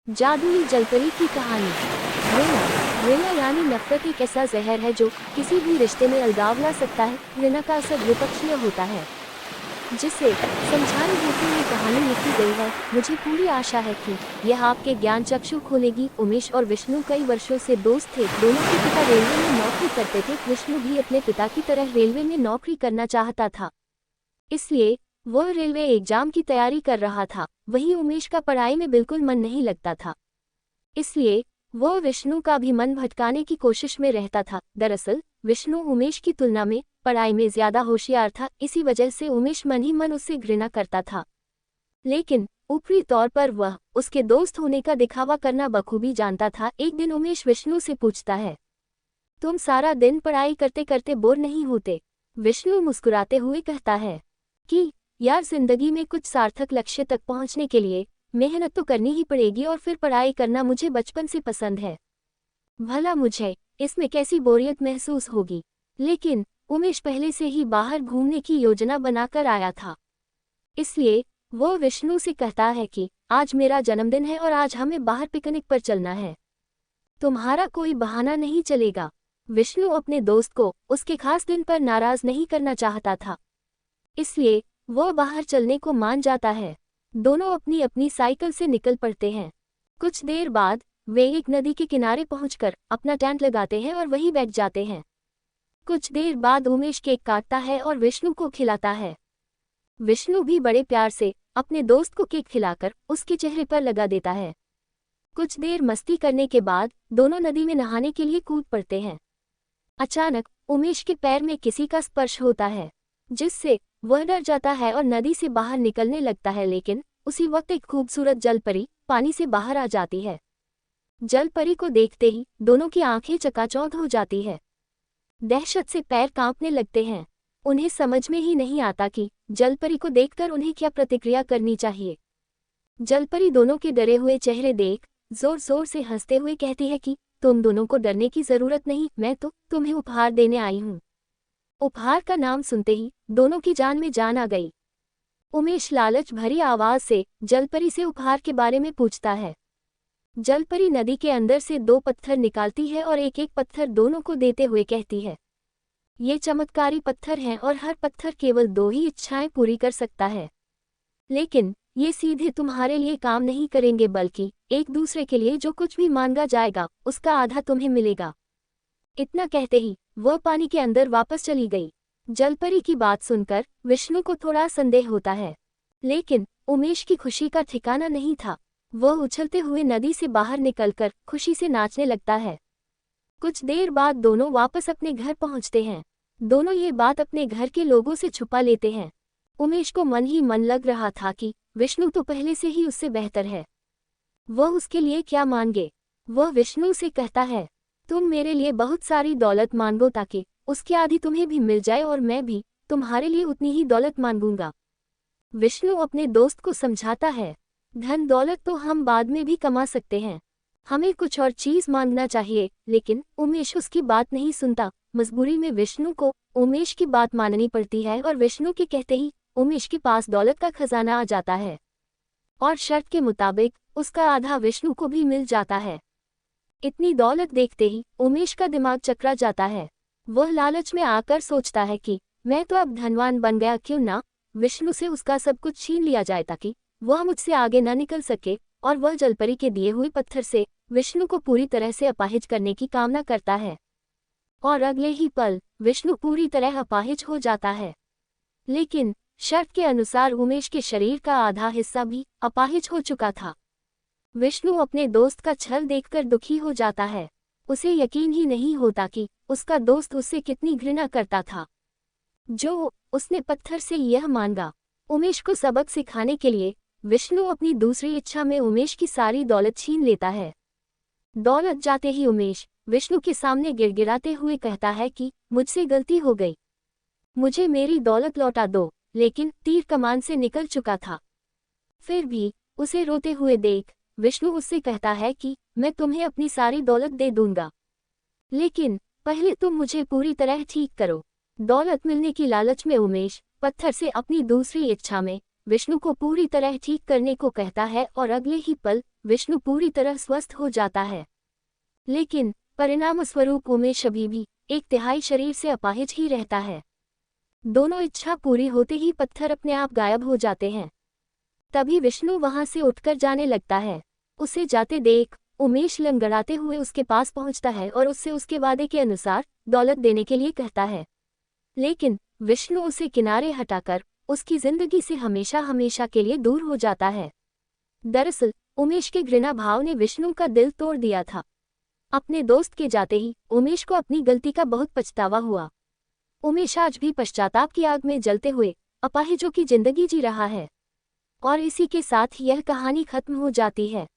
जादुई जलपरी की कहानी। घृणा। घृणा यानी नफरत एक ऐसा जहर है जो किसी भी रिश्ते में अलगाव ला सकता है। घृणा का असर द्विपक्षीय होता है, जिसे समझाने हेतु ये कहानी लिखी गई है। मुझे पूरी आशा है कि यह आपके ज्ञान चक्षु खोलेगी। उमेश और विष्णु कई वर्षों से दोस्त थे। दोनों के पिता रेलवे में नौकरी करते थे। विष्णु भी अपने पिता की तरह रेलवे में नौकरी करना चाहता था, इसलिए वह रेलवे एग्जाम की तैयारी कर रहा था। वहीं उमेश का पढ़ाई में बिल्कुल मन नहीं लगता था, इसलिए वह विष्णु का भी मन भटकाने की कोशिश में रहता था। दरअसल विष्णु उमेश की तुलना में पढ़ाई में ज्यादा होशियार था, इसी वजह से उमेश मन ही मन उससे घृणा करता था। लेकिन ऊपरी तौर पर वह उसके दोस्त होने का दिखावा करना बखूबी जानता था। एक दिन उमेश विष्णु से पूछता है, तुम सारा दिन पढ़ाई करते करते बोर नहीं होते? विष्णु मुस्कुराते हुए कहता है कि यार, जिंदगी में कुछ सार्थक लक्ष्य तक पहुंचने के लिए मेहनत तो करनी ही पड़ेगी, और फिर पढ़ाई करना मुझे बचपन से पसंद है। भला मुझे इसमें कैसी बोरियत महसूस होगी? लेकिन उमेश पहले से ही बाहर घूमने की योजना बनाकर आया था, इसलिए वो विष्णु से कहता है कि आज मेरा जन्मदिन है और आज हमें बाहर पिकनिक पर चलना है, तुम्हारा कोई बहाना नहीं चलेगा। विष्णु अपने दोस्त को उसके खास दिन पर नाराज नहीं करना चाहता था, इसलिए वो बाहर चलने को मान जाता है। दोनों अपनी अपनी साइकिल से निकल पड़ते हैं। कुछ देर बाद वे एक नदी के किनारे पहुंचकर अपना टेंट लगाते हैं और वहीं बैठ जाते हैं। कुछ देर बाद उमेश केक काटता है और विष्णु को खिलाता है। विष्णु भी बड़े प्यार से अपने दोस्त को केक खिलाकर उसके चेहरे पर लगा देता है। कुछ देर मस्ती करने के बाद दोनों नदी में नहाने के लिए कूद पड़ते हैं। अचानक उमेश के पैर में किसी का स्पर्श होता है, जिससे वह डर जाता है और नदी से बाहर निकलने लगता है। लेकिन उसी वक्त एक खूबसूरत जलपरी पानी से बाहर आ जाती है। जलपरी को देखते ही दोनों की आंखें चकाचौंध हो जाती है। दहशत से पैर कांपने लगते हैं। उन्हें समझ में ही नहीं आता कि जलपरी को देखकर उन्हें क्या प्रतिक्रिया करनी चाहिए। जलपरी दोनों के डरे हुए चेहरे देख जोर जोर से हंसते हुए कहती है कि तुम दोनों को डरने की जरूरत नहीं, मैं तो तुम्हें उपहार देने आई हूँ। उपहार का नाम सुनते ही दोनों की जान में जान आ गई। उमेश लालच भरी आवाज से जलपरी से उपहार के बारे में पूछता है। जलपरी नदी के अंदर से 2 पत्थर निकालती है और एक एक पत्थर दोनों को देते हुए कहती है, ये चमत्कारी पत्थर हैं और हर पत्थर केवल 2 ही इच्छाएं पूरी कर सकता है। लेकिन ये सीधे तुम्हारे लिए काम नहीं करेंगे, बल्कि एक दूसरे के लिए जो कुछ भी मांगा जाएगा उसका आधा तुम्हें मिलेगा। इतना कहते ही वह पानी के अंदर वापस चली गई। जलपरी की बात सुनकर विष्णु को थोड़ा संदेह होता है, लेकिन उमेश की खुशी का ठिकाना नहीं था। वह उछलते हुए नदी से बाहर निकलकर खुशी से नाचने लगता है। कुछ देर बाद दोनों वापस अपने घर पहुंचते हैं। दोनों ये बात अपने घर के लोगों से छुपा लेते हैं। उमेश को मन ही मन लग रहा था कि विष्णु तो पहले से ही उससे बेहतर है, वह उसके लिए क्या मांगे। वह विष्णु से कहता है, तुम मेरे लिए बहुत सारी दौलत मांगो ताकि उसकी आधी तुम्हें भी मिल जाए, और मैं भी तुम्हारे लिए उतनी ही दौलत मांगूंगा। विष्णु अपने दोस्त को समझाता है, धन दौलत तो हम बाद में भी कमा सकते हैं, हमें कुछ और चीज मांगना चाहिए। लेकिन उमेश उसकी बात नहीं सुनता। मजबूरी में विष्णु को उमेश की बात माननी पड़ती है, और विष्णु के कहते ही उमेश के पास दौलत का खजाना आ जाता है, और शर्त के मुताबिक उसका आधा विष्णु को भी मिल जाता है। इतनी दौलत देखते ही उमेश का दिमाग चकरा जाता है। वह लालच में आकर सोचता है कि मैं तो अब धनवान बन गया, क्यों ना विष्णु से उसका सब कुछ छीन लिया जाए ताकि वह मुझसे आगे न निकल सके। और वह जलपरी के दिए हुए पत्थर से विष्णु को पूरी तरह से अपाहिज करने की कामना करता है, और अगले ही पल विष्णु पूरी तरह अपाहिज हो जाता है। लेकिन शर्त के अनुसार उमेश के शरीर का आधा हिस्सा भी अपाहिज हो चुका था। विष्णु अपने दोस्त का छल देखकर दुखी हो जाता है। उसे यकीन ही नहीं होता कि उसका दोस्त उससे कितनी घृणा करता था, जो उसने पत्थर से यह मांगा। उमेश को सबक सिखाने के लिए विष्णु अपनी दूसरी इच्छा में उमेश की सारी दौलत छीन लेता है। दौलत जाते ही उमेश विष्णु के सामने गिड़गिड़ाते हुए कहता है कि मुझसे गलती हो गई, मुझे मेरी दौलत लौटा दो। लेकिन तीर कमान से निकल चुका था। फिर भी उसे रोते हुए देख विष्णु उससे कहता है कि मैं तुम्हें अपनी सारी दौलत दे दूंगा, लेकिन पहले तुम मुझे पूरी तरह ठीक करो। दौलत मिलने की लालच में उमेश पत्थर से अपनी दूसरी इच्छा में विष्णु को पूरी तरह ठीक करने को कहता है और अगले ही पल विष्णु पूरी तरह स्वस्थ हो जाता है। लेकिन परिणाम स्वरूप उमेश अभी भी 1/3 शरीर से अपाहिज ही रहता है। दोनों इच्छा पूरी होते ही पत्थर अपने आप गायब हो जाते हैं। तभी विष्णु वहां से उठकर जाने लगता है। उसे जाते देख उमेश लंगड़ाते हुए उसके पास पहुंचता है और उससे उसके वादे के अनुसार दौलत देने के लिए कहता है। लेकिन विष्णु उसे किनारे हटाकर उसकी जिंदगी से हमेशा हमेशा के लिए दूर हो जाता है। दरअसल उमेश के घृणा भाव ने विष्णु का दिल तोड़ दिया था। अपने दोस्त के जाते ही उमेश को अपनी गलती का बहुत पछतावा हुआ। उमेश आज भी पश्चाताप की आग में जलते हुए अपाहिजों की जिंदगी जी रहा है। और इसी के साथ यह कहानी खत्म हो जाती है।